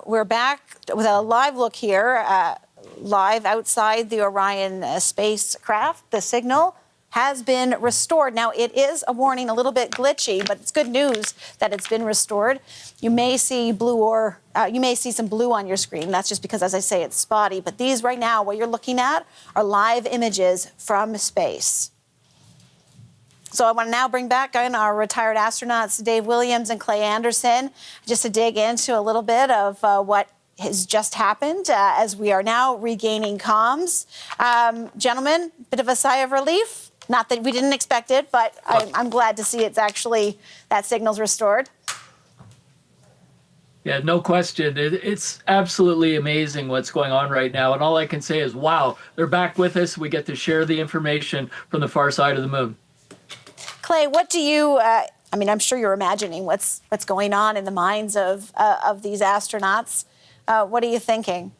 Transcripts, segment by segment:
We're back with a live look here, live outside the Orion spacecraft. The signal has been restored. Now, it is a warning, a little bit glitchy, but it's good news that it's been restored. You may see you may see some blue on your screen. That's just because, as I say, it's spotty. But these right now, what you're looking at, are live images from space. So I want to now bring back in our retired astronauts, Dave Williams and Clay Anderson, just to dig into a little bit of what has just happened as we are now regaining comms. Gentlemen, bit of a sigh of relief. Not that we didn't expect it, but I'm glad to see it's actually, that signal's restored. Yeah, no question. It's absolutely amazing what's going on right now. And all I can say is, wow, they're back with us. We get to share the information from the far side of the moon. Clay, what do you, I mean, I'm sure you're imagining what's going on in the minds of these astronauts. What are you thinking?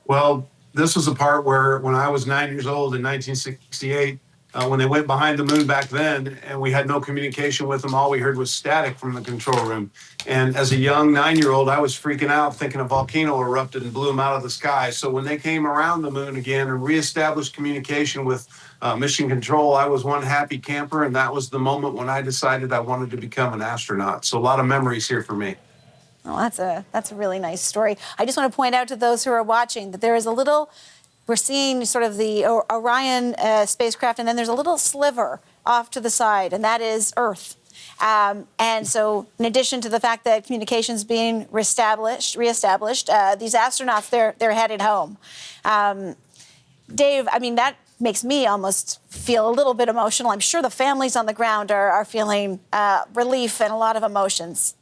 Well, this was a part where when I was 9 years old in 1968, when they went behind the moon back then, and we had no communication with them, all we heard was static from the control room. And as a young 9-year-old, I was freaking out thinking a volcano erupted and blew them out of the sky. So when they came around the moon again and reestablished communication with mission control, I was one happy camper, and that was the moment when I decided I wanted to become an astronaut. So a lot of memories here for me. Well, that's a really nice story. I just want to point out to those who are watching that there is a little, we're seeing sort of the Orion spacecraft, and then there's a little sliver off to the side, and that is Earth. And so in addition to the fact that communication's being reestablished, these astronauts, they're headed home. Dave, I mean, that makes me almost feel a little bit emotional. I'm sure the families on the ground are feeling relief and a lot of emotions.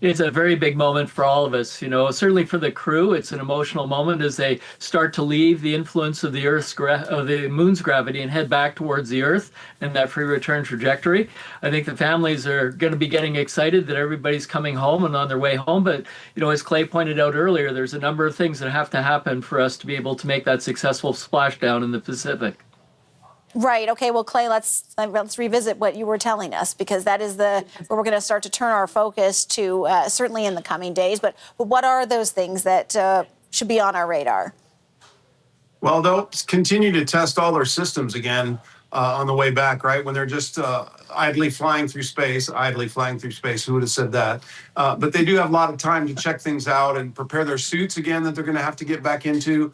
It's a very big moment for all of us. You know, certainly for the crew, it's an emotional moment as they start to leave the influence of the the moon's gravity and head back towards the Earth and that free return trajectory. I think the families are going to be getting excited that everybody's coming home and on their way home. But, you know, as Clay pointed out earlier, there's a number of things that have to happen for us to be able to make that successful splashdown in the Pacific. Right. Okay. Well, Clay, let's revisit what you were telling us, because that is where we're going to start to turn our focus to, certainly in the coming days. But what are those things that should be on our radar? Well, they'll continue to test all their systems again on the way back, right? When they're just idly flying through space. Who would have said that? But they do have a lot of time to check things out and prepare their suits again that they're going to have to get back into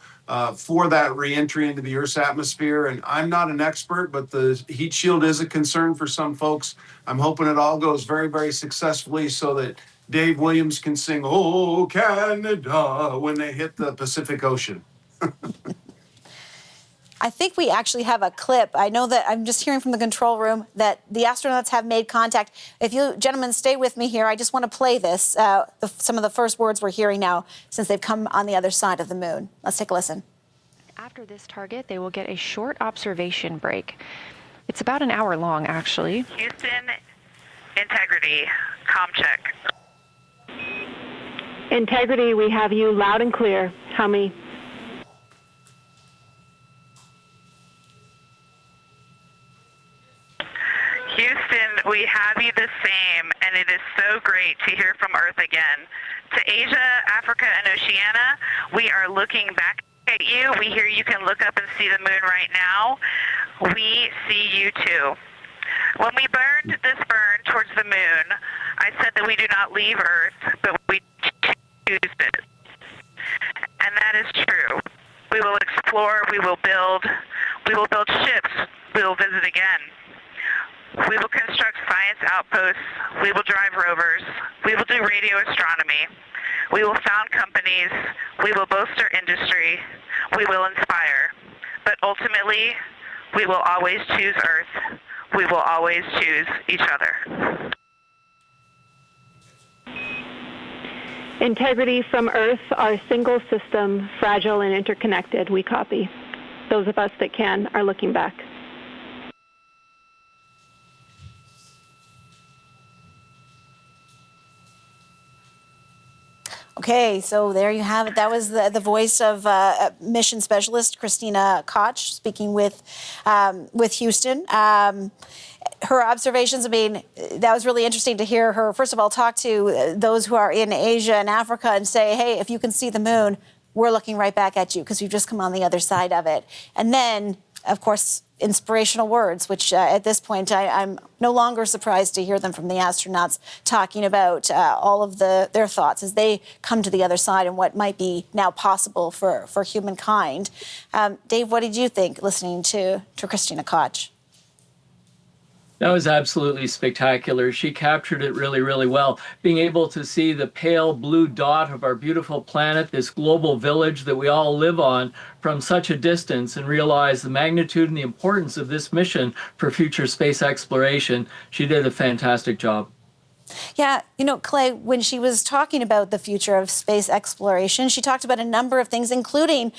for that re-entry into the Earth's atmosphere. And I'm not an expert, but the heat shield is a concern for some folks. I'm hoping it all goes very, very successfully so that Dave Williams can sing "Oh, Canada" when they hit the Pacific Ocean. I think we actually have a clip. I know that I'm just hearing from the control room that the astronauts have made contact. If you gentlemen stay with me here, I just want to play this, some of the first words we're hearing now since they've come on the other side of the moon. Let's take a listen. After this target, they will get a short observation break. It's about an hour long, actually. Houston, integrity, comm check. Integrity, we have you loud and clear. How many? Houston, we have you the same, and it is so great to hear from Earth again. To Asia, Africa, and Oceania, we are looking back at you. We hear you can look up and see the moon right now. We see you too. When we burned this burn towards the moon, I said that we do not leave Earth, but we choose it. And that is true. We will explore, we will build ships, we will visit again. We will construct science outposts, we will drive rovers, we will do radio astronomy, we will found companies, we will bolster industry, we will inspire. But ultimately, we will always choose Earth. We will always choose each other. Integrity from Earth, our single system, fragile and interconnected. We copy. Those of us that can are looking back. Okay, so there you have it. That was the voice of mission specialist Christina Koch speaking with Houston. Her observations, I mean, that was really interesting to hear her, first of all, talk to those who are in Asia and Africa and say, hey, if you can see the moon, we're looking right back at you because we've just come on the other side of it. And then, of course, inspirational words, which at this point I'm no longer surprised to hear them from the astronauts talking about all of their thoughts as they come to the other side and what might be now possible for humankind. Dave, what did you think listening to Christina Koch? That was absolutely spectacular. She captured it really, really well. Being able to see the pale blue dot of our beautiful planet, this global village that we all live on from such a distance, and realize the magnitude and the importance of this mission for future space exploration. She did a fantastic job. Yeah, you know, Clay, when she was talking about the future of space exploration, she talked about a number of things, including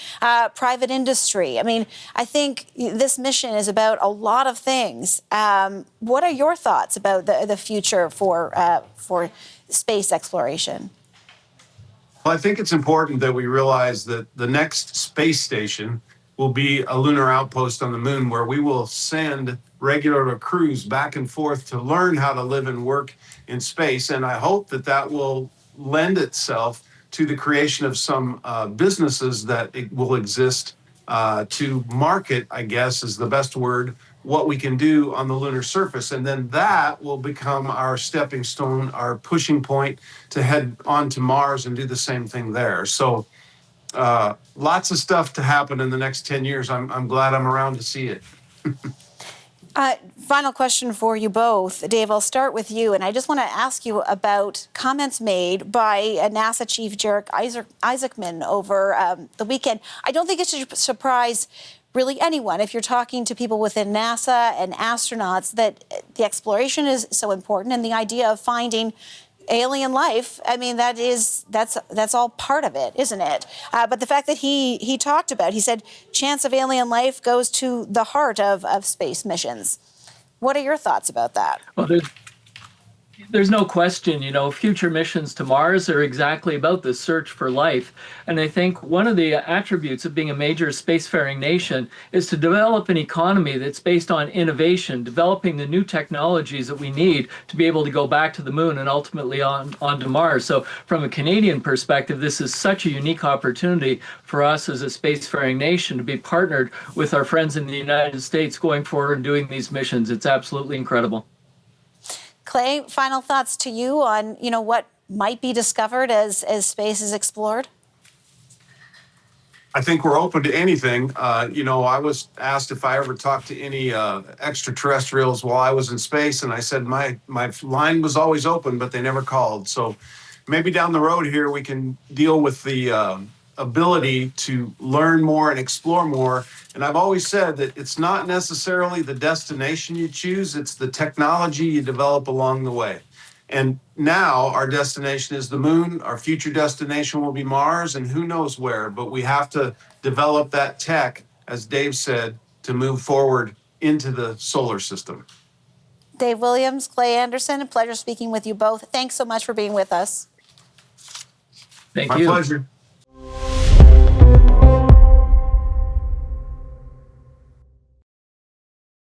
private industry. I mean, I think this mission is about a lot of things. What are your thoughts about the future for space exploration? Well, I think it's important that we realize that the next space station will be a lunar outpost on the moon where we will send regular crews back and forth to learn how to live and work in space. And I hope that that will lend itself to the creation of some businesses that will exist to market, I guess is the best word, what we can do on the lunar surface. And then that will become our stepping stone, our pushing point to head on to Mars and do the same thing there. So lots of stuff to happen in the next 10 years. I'm glad I'm around to see it. Final question for you both. Dave, I'll start with you. And I just want to ask you about comments made by NASA Chief Jarek Isaacman over the weekend. I don't think it should surprise really anyone if you're talking to people within NASA and astronauts that the exploration is so important, and the idea of finding alien life, I mean, that's all part of it, isn't it? But the fact that he talked about, he said, chance of alien life goes to the heart of space missions. What are your thoughts about that? Well, there's no question, you know, future missions to Mars are exactly about the search for life. And I think one of the attributes of being a major spacefaring nation is to develop an economy that's based on innovation, developing the new technologies that we need to be able to go back to the moon and ultimately onto Mars. So from a Canadian perspective, this is such a unique opportunity for us as a spacefaring nation to be partnered with our friends in the United States going forward and doing these missions. It's absolutely incredible. Clay, final thoughts to you on, you know, what might be discovered as space is explored? I think we're open to anything. You know, I was asked if I ever talked to any extraterrestrials while I was in space, and I said my line was always open, but they never called. So maybe down the road here we can deal with the ability to learn more and explore more. And I've always said that it's not necessarily the destination you choose, it's the technology you develop along the way. And now our destination is the moon. Our future destination will be Mars, and who knows where. But we have to develop that tech, as Dave said, to move forward into the solar system. Dave Williams, Clay Anderson, a pleasure speaking with you both. Thanks so much for being with us. Thank My you. pleasure.